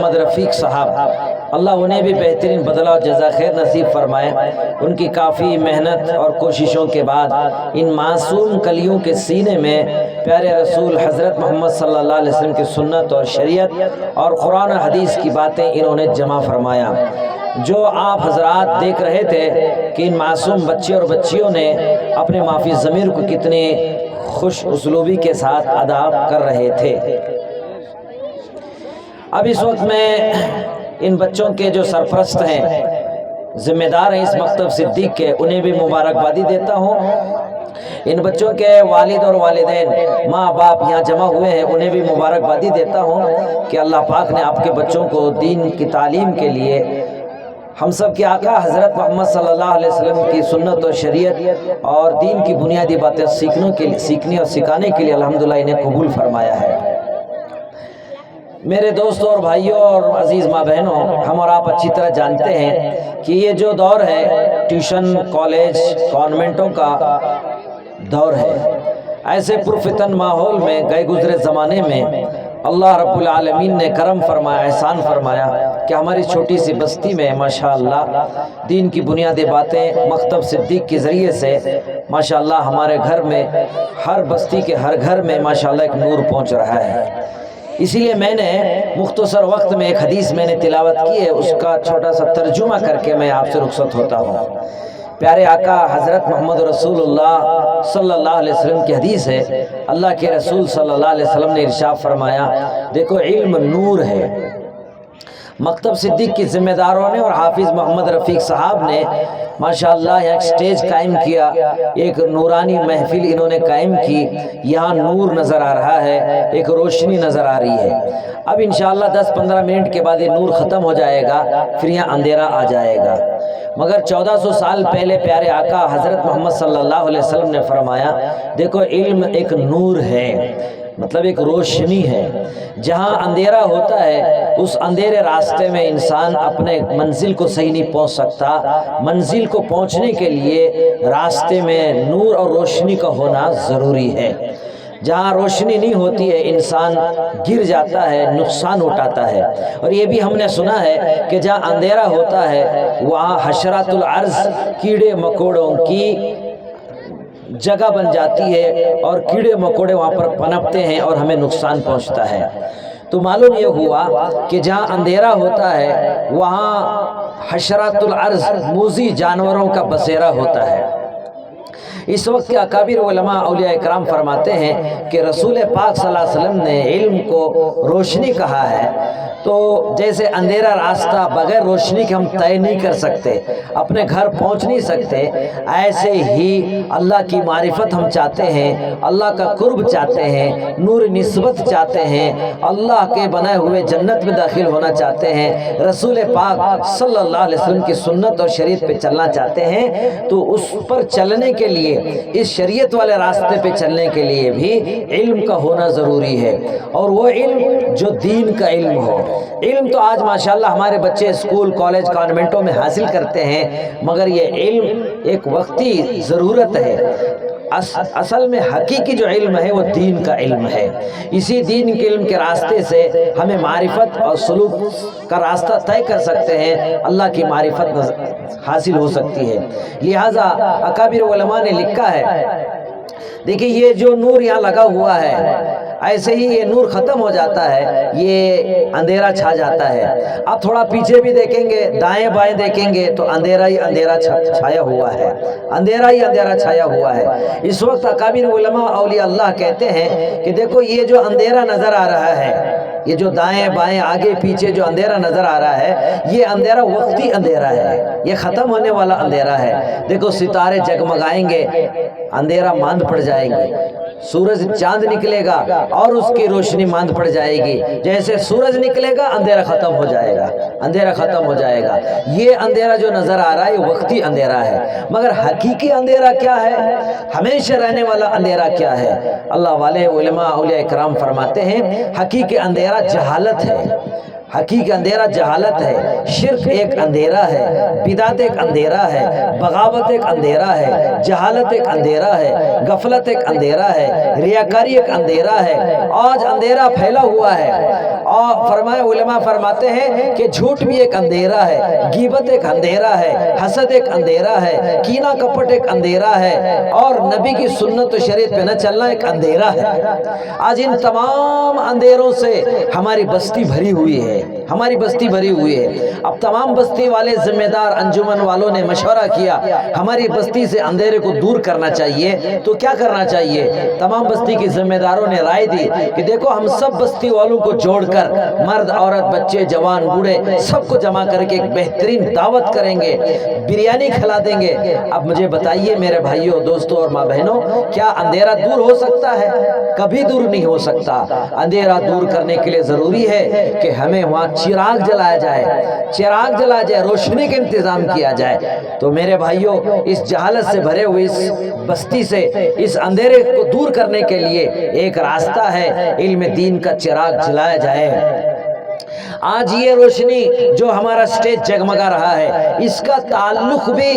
محمد رفیق صاحب، اللہ انہیں بھی بہترین بدلہ و جزا خیر نصیب فرمائے۔ ان کی کافی محنت اور کوششوں کے بعد ان معصوم کلیوں کے سینے میں پیارے رسول حضرت محمد صلی اللہ علیہ وسلم کی سنت اور شریعت اور قرآن و حدیث کی باتیں انہوں نے جمع فرمایا۔ جو آپ حضرات دیکھ رہے تھے کہ ان معصوم بچے اور بچیوں نے اپنے معافی ضمیر کو کتنے خوش اسلوبی کے ساتھ ادا کر رہے تھے۔ اب اس وقت میں ان بچوں کے جو سرپرست ہیں، ذمہ دار ہیں اس مکتب صدیق کے، انہیں بھی مبارکبادی دیتا ہوں۔ ان بچوں کے والد اور والدین، ماں باپ یہاں جمع ہوئے ہیں، انہیں بھی مبارکبادی دیتا ہوں کہ اللہ پاک نے آپ کے بچوں کو دین کی تعلیم کے لیے، ہم سب کے آقا حضرت محمد صلی اللہ علیہ وسلم کی سنت و شریعت اور دین کی بنیادی باتیں سیکھنے اور سکھانے کے لیے الحمدللہ انہیں قبول فرمایا ہے۔ میرے دوستوں اور بھائیوں اور عزیز ماں بہنوں، ہم اور آپ اچھی طرح جانتے ہیں کہ یہ جو دور ہے ٹیوشن، کالج، کانوینٹوں کا دور ہے۔ ایسے پرفتن ماحول میں گئے گزرے زمانے میں اللہ رب العالمین نے کرم فرمایا، احسان فرمایا کہ ہماری چھوٹی سی بستی میں ماشاءاللہ دین کی بنیادی باتیں مکتب صدیق کے ذریعے سے ماشاءاللہ ہمارے گھر میں، ہر بستی کے ہر گھر میں ماشاءاللہ ایک نور پہنچ رہا ہے۔ اسی لیے میں نے مختصر وقت میں ایک حدیث میں نے تلاوت کی ہے، اس کا چھوٹا سا ترجمہ کر کے میں آپ سے رخصت ہوتا ہوں۔ پیارے آقا حضرت محمد رسول اللہ صلی اللہ علیہ وسلم کی حدیث ہے، اللہ کے رسول صلی اللہ علیہ وسلم نے ارشاد فرمایا، دیکھو علم نور ہے۔ مکتب صدیق کی ذمہ داروں نے اور حافظ محمد رفیق صاحب نے ماشاءاللہ ایک سٹیج قائم کیا، ایک نورانی محفل انہوں نے قائم کی۔ یہاں نور نظر آ رہا ہے، ایک روشنی نظر آ رہی ہے۔ اب انشاءاللہ 10-15 منٹ کے بعد یہ نور ختم ہو جائے گا، پھر یہاں اندھیرا آ جائے گا۔ مگر 1400 سال پہلے پیارے آقا حضرت محمد صلی اللہ علیہ وسلم نے فرمایا، دیکھو علم ایک نور ہے، مطلب ایک روشنی ہے۔ جہاں اندھیرا ہوتا ہے اس اندھیرے راستے میں انسان اپنے منزل کو صحیح نہیں پہنچ سکتا۔ منزل کو پہنچنے کے لیے راستے میں نور اور روشنی کا ہونا ضروری ہے۔ جہاں روشنی نہیں ہوتی ہے انسان گر جاتا ہے، نقصان اٹھاتا ہے۔ اور یہ بھی ہم نے سنا ہے کہ جہاں اندھیرا ہوتا ہے وہاں حشرات الارض، کیڑے مکوڑوں کی جگہ بن جاتی ہے اور کیڑے مکوڑے وہاں پر پنپتے ہیں اور ہمیں نقصان پہنچتا ہے۔ تو معلوم یہ ہوا کہ جہاں اندھیرا ہوتا ہے وہاں حشرات الارض، موذی جانوروں کا بسیرا ہوتا ہے۔ اس وقت کے اکابر علماء اولیاء اکرام فرماتے ہیں کہ رسول پاک صلی اللہ علیہ وسلم نے علم کو روشنی کہا ہے، تو جیسے اندھیرا راستہ بغیر روشنی کے ہم طے نہیں کر سکتے، اپنے گھر پہنچ نہیں سکتے، ایسے ہی اللہ کی معرفت ہم چاہتے ہیں، اللہ کا قرب چاہتے ہیں، نور نسبت چاہتے ہیں، اللہ کے بنائے ہوئے جنت میں داخل ہونا چاہتے ہیں، رسول پاک صلی اللہ علیہ وسلم کی سنت اور شریعت پہ چلنا چاہتے ہیں، تو اس پر چلنے کے لیے، اس شریعت والے راستے پہ چلنے کے لیے بھی علم کا ہونا ضروری ہے، اور وہ علم جو دین کا علم ہو۔ علم تو آج ماشاءاللہ ہمارے بچے اسکول، کالج، کانوینٹوں میں حاصل کرتے ہیں، مگر یہ علم ایک وقتی ضرورت ہے۔ اصل میں حقیقی جو علم ہے وہ دین کا علم ہے۔ اسی دین کے علم کے راستے سے ہمیں معرفت اور سلوک کا راستہ طے کر سکتے ہیں، اللہ کی معرفت حاصل ہو سکتی ہے۔ لہٰذا اکابر علماء نے لکھا ہے، دیکھیں یہ جو نور یہاں لگا ہوا ہے، ایسے ہی یہ نور ختم ہو جاتا ہے، یہ اندھیرا چھا جاتا ہے۔ آپ تھوڑا پیچھے بھی دیکھیں گے، دائیں بائیں دیکھیں گے تو اندھیرا ہی اندھیرا چھایا ہوا ہے، اندھیرا ہی اندھیرا چھایا ہوا ہے۔ اس وقت اکابر علماء اولیاء اللہ کہتے ہیں کہ دیکھو یہ جو اندھیرا نظر آ رہا ہے، یہ جو دائیں بائیں آگے پیچھے جو اندھیرا نظر آ رہا ہے، یہ اندھیرا وقتی اندھیرا ہے، یہ ختم ہونے والا اندھیرا ہے۔ دیکھو ستارے جگمگائیں گے، اندھیرا ماند پڑ جائیں گے، سورج چاند نکلے گا اور اس کی روشنی ماند پڑ جائے گی، جیسے سورج نکلے گا اندھیرا ختم ہو جائے گا، اندھیرا ختم ہو جائے گا۔ یہ اندھیرا جو نظر آ رہا ہے یہ وقتی اندھیرا ہے، مگر حقیقی اندھیرا کیا ہے، ہمیشہ رہنے والا اندھیرا کیا ہے؟ اللہ والے علماء اولیاء اکرام فرماتے ہیں حقیقی اندھیرا جہالت ہے، حقیقی اندھیرا جہالت ہے، شرک ایک اندھیرا ہے، بدعت ایک اندھیرا ہے، بغاوت ایک اندھیرا ہے، جہالت ایک اندھیرا ہے، غفلت ایک اندھیرا ہے، ریاکاری ایک اندھیرا ہے۔ آج اندھیرا پھیلا ہوا ہے، اور فرمائے علماء فرماتے ہیں کہ جھوٹ بھی ایک اندھیرا ہے، غیبت ایک اندھیرا ہے، حسد ایک اندھیرا ہے، کینہ کپٹ ایک اندھیرا ہے، اور نبی کی سنت و شریعت پہ نہ چلنا ایک اندھیرا ہے۔ آج ان تمام اندھیروں سے ہماری بستی بھری ہوئی ہے، ہماری بستی بھری ہوئی ہے۔ اب تمام بستی والے ذمہ دار انجمن والوں نے مشورہ کیا ہماری بستی سے اندھیرے کو دور کرنا چاہیے، تو کیا کرنا چاہیے؟ تمام بستی کی ذمہ داروں نے رائے دی کہ دیکھو ہم سب بستی والوں کو جوڑ کر، مرد عورت بچے جوان بوڑھے سب کو جمع کر کے ایک بہترین دعوت کریں گے، بریانی کھلا دیں گے۔ اب مجھے بتائیے میرے بھائیوں دوستوں اور ماں بہنوں، کیا اندھیرا دور ہو سکتا ہے؟ کبھی دور نہیں ہو سکتا۔ اندھیرا دور کرنے کے لیے ضروری ہے کہ ہمیں وہاں چراغ جلایا جائے، چراغ جلایا جائے، روشنی کا انتظام کیا جائے۔ تو میرے بھائیوں، اس جہالت سے بھرے ہوئے اس بستی سے اس اندھیرے کو دور کرنے کے لیے ایک راستہ ہے، علم دین کا چراغ جلایا جائے۔ آج یہ روشنی جو ہمارا سٹیج جگمگا رہا ہے، اس کا تعلق بھی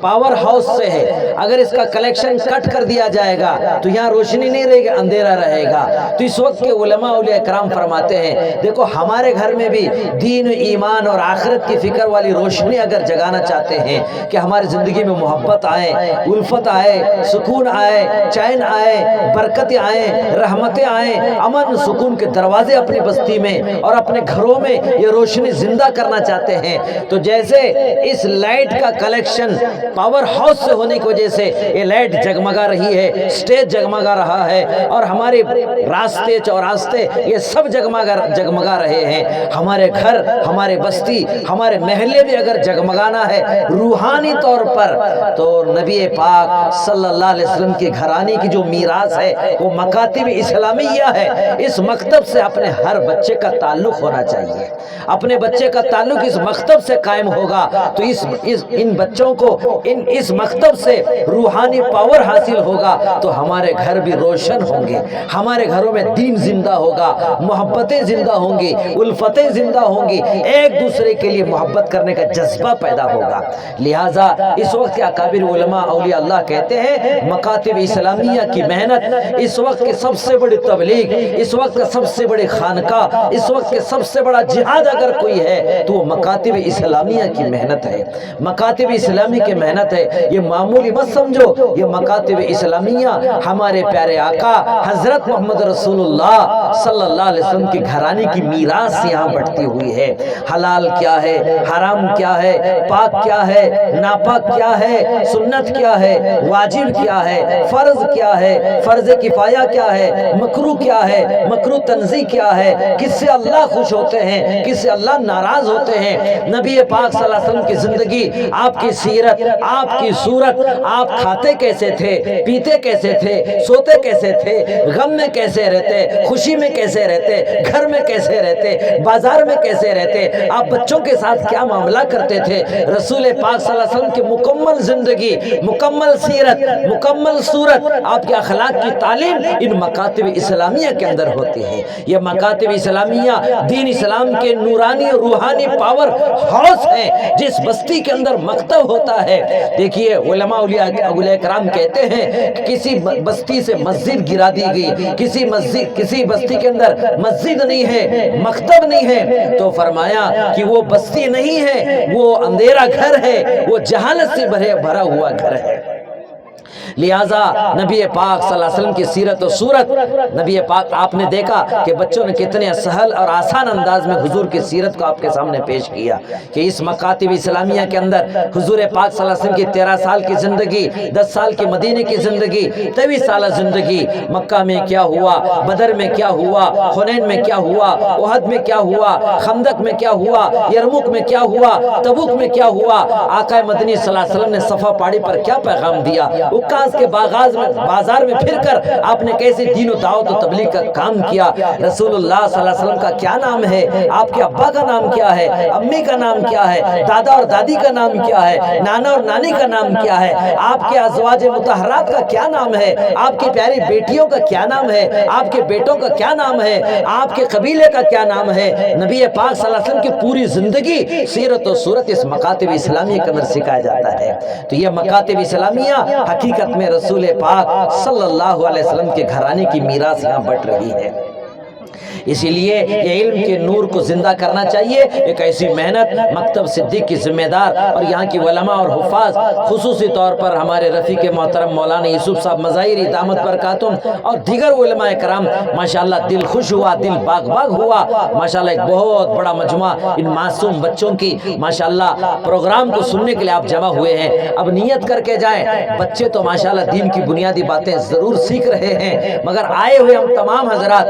پاور ہاؤس سے ہے۔ اگر اس کا کلیکشن کٹ کر دیا جائے گا تو یہاں روشنی نہیں رہے گا، اندھیرا رہے گا۔ تو اس وقت کے علماء اولیاء کرام فرماتے ہیں دیکھو ہمارے گھر میں بھی دین ایمان اور آخرت کی فکر والی روشنی اگر جگانا چاہتے ہیں کہ ہماری زندگی میں محبت آئے، الفت آئے، سکون آئے، چین آئے، برکتیں آئیں، رحمتیں آئیں، امن سکون کے دروازے اپنی بستی میں اور اپنے گھروں میں یہ روشنی زندہ کرنا چاہتے ہیں، تو جیسے اس لائٹ کا کلیکشن پاور ہاؤس سے ہونے کی وجہ سے یہ لائٹ جگمگا رہی ہے، سٹیج جگمگا رہا ہے، اور ہمارے راستے چوراستے یہ سب جگمگا رہے ہیں۔ ہمارے گھر، ہمارے بستی، ہمارے محلے بھی اگر جگمگانا ہے روحانی طور پر، تو نبی پاک صلی اللہ علیہ وسلم کے گھرانے کی جو میراث ہے وہ مکاتب اسلامیہ ہے۔ اس مکتب سے اپنے ہر بچے کا تعلق ہونا چاہیے، اپنے بچے کا تعلق اس مکتب سے قائم ہوگا تو ان بچوں کو اس مکتب سے روحانی پاور حاصل ہوگا تو ہمارے گھر بھی روشن ہوں گے، ہمارے گھروں میں دین زندہ ہوگا، محبتیں زندہ ہوں گی، الفتیں زندہ ہوں گی، ایک دوسرے کے لیے محبت کرنے کا جذبہ پیدا ہوگا۔ لہٰذا اس وقت کے اکابر علماء اولیاء اللہ کہتے ہیں مکاتب اسلامیہ کی محنت، اس وقت کے سب سے بڑی تبلیغ، اس وقت کا سب سے بڑی خانقاہ، اس وقت کے سب سے بڑا جہاد اگر کوئی ہے تو وہ مکاتب اسلامیہ کی محنت ہے، مکاتب اسلامی کی محنت ہے۔ یہ معمولی مت سمجھو، یہ مکاتب اسلامیہ ہمارے پیارے آقا حضرت محمد رسول اللہ صلی اللہ علیہ وسلم کے گھرانے کی میراث یہاں بڑھتی ہوئی ہے۔ حلال کیا ہے، حرام کیا ہے، پاک کیا ہے، ناپاک کیا ہے، سنت کیا ہے، واجب کیا ہے، فرض کیا ہے، فرض کفایہ کیا ہے، مکروہ کیا ہے، مکروہ تنزیہ کیا ہے، کس سے اللہ خوش ہوتے ہیں، کس سے اللہ ناراض ہوتے ہیں۔ نبی پاک صلی اللہ علیہ وسلم کی زندگی، آپ کی سیرت، آپ کی صورت، آپ کھاتے کیسے تھے، پیتے کیسے تھے، سوتے کیسے تھے، غم میں کیسے رہتے، خوشی میں کیسے رہتے، گھر میں کیسے رہتے، بازار میں کیسے رہتے، آپ بچوں کے ساتھ کیا معاملہ کرتے تھے۔ رسول پاک صلی اللہ علیہ وسلم کی مکمل زندگی، مکمل سیرت، مکمل صورت، آپ کے اخلاق کی تعلیم ان مکاتب اسلامیہ کے اندر ہوتی ہے۔ یہ مکاتب اسلامیہ دین اسلام کے نورانی اور روحانی پاور ہاؤس ہیں۔ جس بستی کے اندر مکتب ہوتا ہے، دیکھیے علماء اولیاء کرام کہتے ہیں کہ کسی بستی سے مسجد گرا دی گئی، کسی بستی کے اندر مسجد نہیں ہے، مکتب نہیں ہے، تو فرمایا کہ وہ بستی نہیں ہے، وہ اندھیرا گھر ہے، وہ جہالت سے بھرا ہوا گھر ہے۔ لہٰذا نبی پاک صلی اللہ علیہ وسلم کی سیرت و صورت، نبی پاک آپ نے دیکھا کہ بچوں نے کتنے سہل اور آسان انداز میں حضور کی سیرت کو آپ کے سامنے پیش کیا کہ اس مکاتب اسلامیہ کے اندر حضور پاک صلی اللہ علیہ وسلم کی 13 سال کی زندگی، 10 سال کی مدینے کی زندگی، 23 سالہ زندگی، مکہ میں کیا ہوا، بدر میں کیا ہوا، حنین میں کیا ہوا، احد میں کیا ہوا، خندق میں کیا ہوا، یرموک میں کیا ہوا، تبوک میں کیا ہوا، آقا مدنی صلی اللہ علیہ وسلم نے صفا پاڑی پر کیا پیغام دیا، کے بازار میں پھر کر آپ نے کیسے دین و دعوت و تبلیغ کا کام کیا۔ رسول اللہ صلی اللہ علیہ وسلم کا کیا نام ہے، آپ کے ابا کا نام کیا ہے، امی کا نام کیا ہے، دادا اور دادی کا نام کیا ہے، نانا اور نانی کا نام کیا ہے، آپ کے ازواج مطہرات کا کیا نام ہے، آپ کی پیاری بیٹیوں کا کیا نام ہے، آپ کے بیٹوں کا کیا نام ہے، آپ کے قبیلے کا کیا نام ہے۔ نبی پاک صلی اللہ علیہ وسلم کی پوری زندگی سیرت و صورت اس مکاتب اسلامیہ کے اندر سکھایا جاتا ہے۔ تو یہ مکاتب اسلامیہ حقیقت میں رسول پاک صلی اللہ علیہ وسلم کے گھرانے کی میراث یہاں بٹ رہی ہے۔ اسی لیے یہ علم کے نور کو زندہ کرنا چاہیے. ایک ایسی محنت مکتب صدیق کی ذمہ دار اور یہاں کی علماء اور حفاظ، خصوصی طور پر ہمارے رفیق محترم مولانا یوسف صاحب مظاہری دامت برکاتہم اور دیگر علماء کرام، ماشاءاللہ دل خوش ہوا، دل باغ باغ ہوا. ماشاءاللہ ایک بہت بڑا مجموعہ ان معصوم بچوں کی ماشاءاللہ پروگرام کو سننے کے لیے آپ جمع ہوئے ہیں. اب نیت کر کے جائیں. بچے تو ماشاءاللہ دین کی بنیادی باتیں ضرور سیکھ رہے ہیں، مگر آئے ہوئے ہم تمام حضرات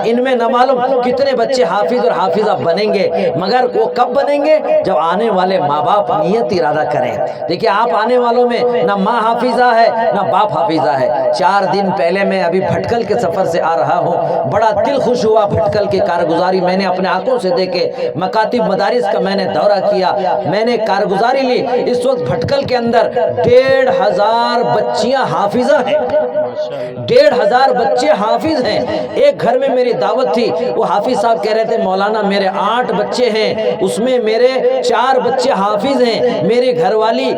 ان میں نہ معلوم کتنے بچے حافظ اور حافظہ بنیں گے، مگر وہ کب بنیں گے؟ جب آنے والے ماں باپ نیت ارادہ کریں. دیکھیں آپ آنے والوں میں نہ ماں حافظہ ہے نہ باپ حافظہ ہے. 4 دن پہلے میں ابھی بھٹکل کے سفر سے آ رہا ہوں، بڑا دل خوش ہوا. بھٹکل کی کارگزاری میں نے اپنے آنکھوں سے دیکھے، مکاتب مدارس کا میں نے دورہ کیا، میں نے کارگزاری لی. اس وقت بھٹکل کے اندر 1500 بچیاں حافظہ ہیں، 1500 بچے حافظ ہیں. ایک گھر میں میری دعوت تھی، وہ حافظ صاحب کہہ رہے تھے مولانا میرے 8 بچے ہیں، اس میں میرے 4 بچے حافظ ہیں. میری گھر والی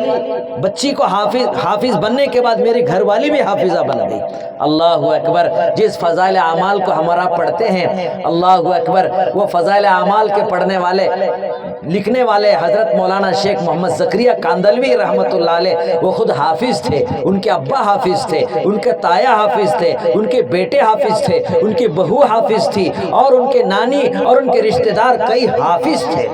بچی کو حافظ بننے کے بعد میری گھر والی بھی حافظہ بن گئی. اللہ اکبر. جس فضائل اعمال کو ہمارا پڑھتے ہیں، اللہ اکبر، وہ فضائل اعمال کے پڑھنے والے لکھنے والے حضرت مولانا شیخ محمد زکریہ کاندلوی رحمۃ اللہ علیہ، وہ خود حافظ تھے، ان کے ابا حافظ تھے، ان کے تایا حافظ تھے، ان کے بیٹے حافظ تھے، ان کی بہو حافظ تھی، اور ان کے نانی اور ان کے رشتہ دار کئی حافظ تھے.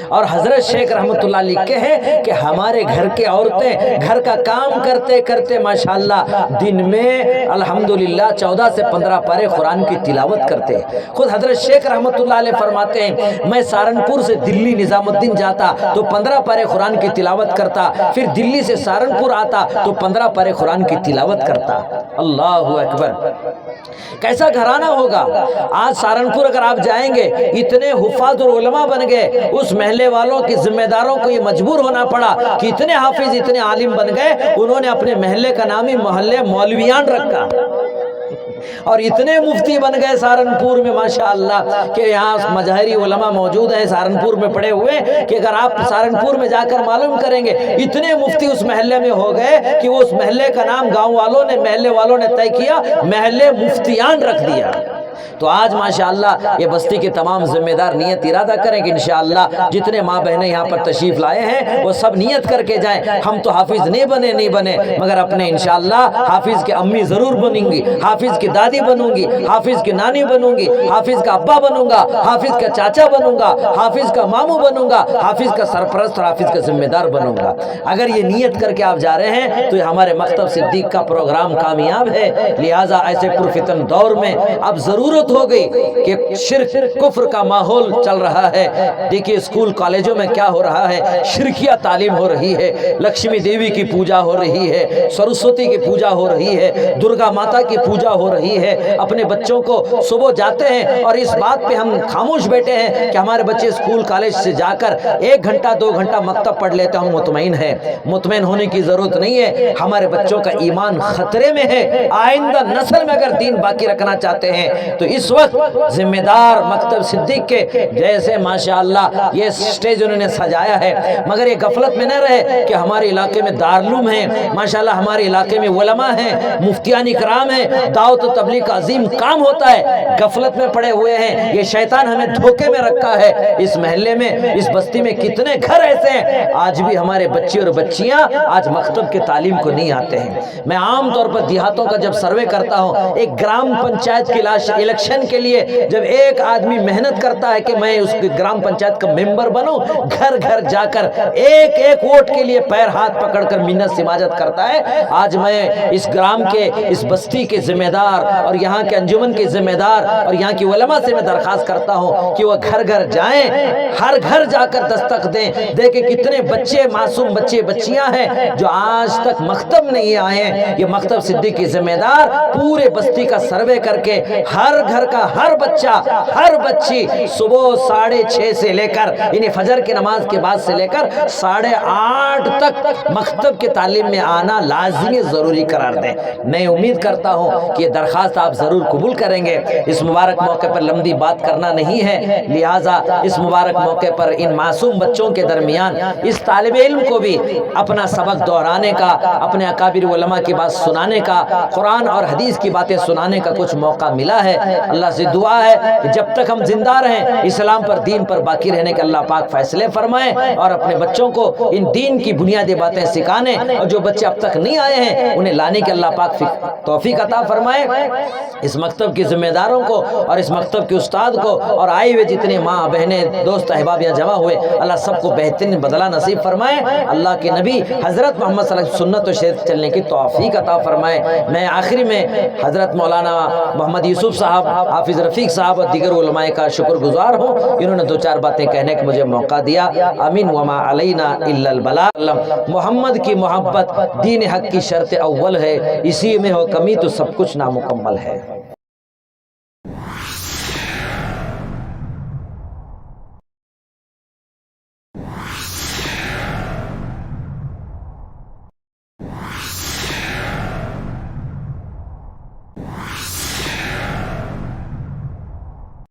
اور حضرت شیخ رحمۃ اللہ لکھتے ہیں کہ ہمارے گھر کے عورتیں گھر کا کام کرتے کرتے ماشاءاللہ دن میں الحمدللہ 14 سے 15 پارے قرآن کی تلاوت کرتے. خود حضرت شیخ رحمۃ اللہ علیہ فرماتے ہیں میں سہارنپور سے دلی نظام الدین جاتا تو 15 پارے قرآن کی تلاوت کرتا، پھر دلی سے سہارنپور آتا تو 15 پارے قرآن کی تلاوت کرتا. اللہ اکبر. کیسا گھرانہ ہوگا. آج سہارنپور اگر آپ جائیں گے، اتنے حفاظ اور علماء بن گئے، اس محلے والوں کی ذمہ داروں کو یہ مجبور ہونا پڑا کہ اتنے حافظ اتنے عالم بن گئے، انہوں نے اپنے محلے کا نام ہی محلے مولویان رکھا. اور اتنے مفتی بن گئے سہارنپور میں ماشاءاللہ کہ یہاں مظاہری علماء موجود ہیں سہارنپور میں پڑے ہوئے کہ اگر آپ سہارنپور میں جا کر معلوم کریں گے اتنے مفتی اس محلے میں ہو گئے کہ وہ اس محلے کا نام گاؤں والوں نے محلے والوں نے طے کیا، محلے مفتیان رکھ دیا. تو آج ماشاءاللہ یہ بستی کے تمام ذمہ دار نیت ارادہ کریں کہ انشاءاللہ جتنے ماں بہنیں یہاں پر تشریف لائے ہیں وہ سب نیت کر کے جائیں. ہم تو حافظ نہیں بنے مگر اپنے انشاءاللہ حافظ کے امی ضرور بنیں گی، حافظ کی دادی بنوں گی، حافظ کی نانی بنوں گی، حافظ کا ابا بنوں گا، حافظ کا چاچا بنوں گا، حافظ کا ماموں بنوں گا، حافظ کا سرپرست اور حافظ کا ذمہ دار بنوں گا. اگر یہ نیت کر کے آپ جا رہے ہیں تو یہ ہمارے مکتب صدیق کا پروگرام کامیاب ہے. لہٰذا ایسے پرفتن دور میں اب ضرورت ہو گئی کہ شرک کفر کا ماحول چل رہا ہے. دیکھیے اسکول کالجوں میں کیا ہو رہا ہے، شرکیہ تعلیم ہو رہی ہے، لکشمی دیوی کی پوجا ہو رہی ہے، سرسوتی کی پوجا ہو رہی ہے، درگا ماتا کی پوجا ہو رہی ہے. اپنے بچوں کو صبح جاتے ہیں اور اس بات پہ ہم خاموش بیٹھے ہیں کہ ہمارے بچے اسکول کالج سے جا کر 1 گھنٹہ 2 گھنٹہ مکتب پڑھ لیتے ہم مطمئن ہیں. مطمئن ہونے کی ضرورت نہیں ہے. ہمارے بچوں کا ایمان خطرے میں ہے. آئندہ نسل میں اگر دین باقی رکھنا چاہتے ہیں تو اس وقت ذمہ دار مکتب صدیق کے جیسے ماشاءاللہ یہ سٹیج انہوں نے سجایا ہے، مگر یہ غفلت میں نہ رہے کہ ہمارے علاقے میں دارالعلوم ہیں، ماشاءاللہ ہمارے علاقے میں علماء ہیں، مفتیان اکرام ہیں، دعوت و تبلیغ کا عظیم کام ہوتا ہے. غفلت میں پڑے ہوئے ہیں. یہ شیطان ہمیں دھوکے میں رکھا ہے. اس محلے میں اس بستی میں کتنے گھر ایسے ہیں آج بھی ہمارے بچے اور بچیاں آج مکتب کے تعلیم کو نہیں آتے ہیں. میں عام طور پر دیہاتوں کا جب سروے کرتا ہوں، ایک گرام پنچایت کے الیکشن کے لیے جب ایک آدمی محنت کرتا ہے کہ میں اس گرام پنچایت کا ممبر بنوں، گھر گھر جا کر ایک ایک ووٹ کے لیے پیر ہاتھ پکڑ کر منت سماجت کرتا ہے. آج میں اس گرام کے اس بستی کے ذمہ دار اور یہاں کے انجمن کے ذمہ دار اور یہاں کی علماء سے میں درخواست کرتا ہوں کہ وہ گھر گھر جائیں، ہر گھر جا کر دستک دیں، دیکھیں کتنے بچے معصوم بچے بچیاں ہیں جو آج تک مکتب نہیں آئے ہیں. یہ مکتب صدیق کی ذمہ دار پورے بستی کا سروے کر کے ہر گھر کا ہر بچہ ہر بچی صبح 6:30 سے لے کر یعنی فجر کی نماز کے بعد سے لے کر 8:30 تک مکتب کے تعلیم میں آنا لازمی ضروری قرار دیں. میں امید کرتا ہوں کہ یہ درخواست آپ ضرور قبول کریں گے. اس مبارک موقع پر لمبی بات کرنا نہیں ہے، لہٰذا اس مبارک موقع پر ان معصوم بچوں کے درمیان اس طالب علم کو بھی اپنا سبق دہرانے کا، اپنے اکابر علماء کی بات سنانے کا، قرآن اور حدیث کی باتیں سنانے کا کچھ موقع ملا ہے. ہے۔ اللہ سے دعا ہے کہ جب تک ہم زندہ رہیں اسلام پر، دین پر باقی رہنے کے اللہ پاک فیصلے فرمائیں، اور اپنے بچوں کو ان دین کی بنیادی باتیں سکھانے، اور جو بچے اب تک نہیں آئے ہیں انہیں لانے کے اللہ پاک توفیق عطا فرمائے۔ اس مکتب کی ذمہ داروں کو اور اس مکتب کے استاد کو اور آئے ہوئے جتنے ماں بہنیں دوست احباب یہاں جمع ہوئے، اللہ سب کو بہترین بدلہ نصیب فرمائے۔ اللہ کے نبی حضرت محمد صلی اللہ علیہ وسلم سنت و شریعت چلنے کی توفیق عطا فرمائے۔ میں آخری میں حضرت مولانا محمد یوسف صاحب، حافظ رفیق صاحب اور دیگر علماء کا شکر گزار ہوں، انہوں نے دو چار باتیں کہنے کا مجھے موقع دیا۔ آمین وما علینا الا البلاغ۔ محمد کی محبت دین حق کی شرط اول ہے، اسی میں ہو کمی تو سب کچھ نامکمل ہے۔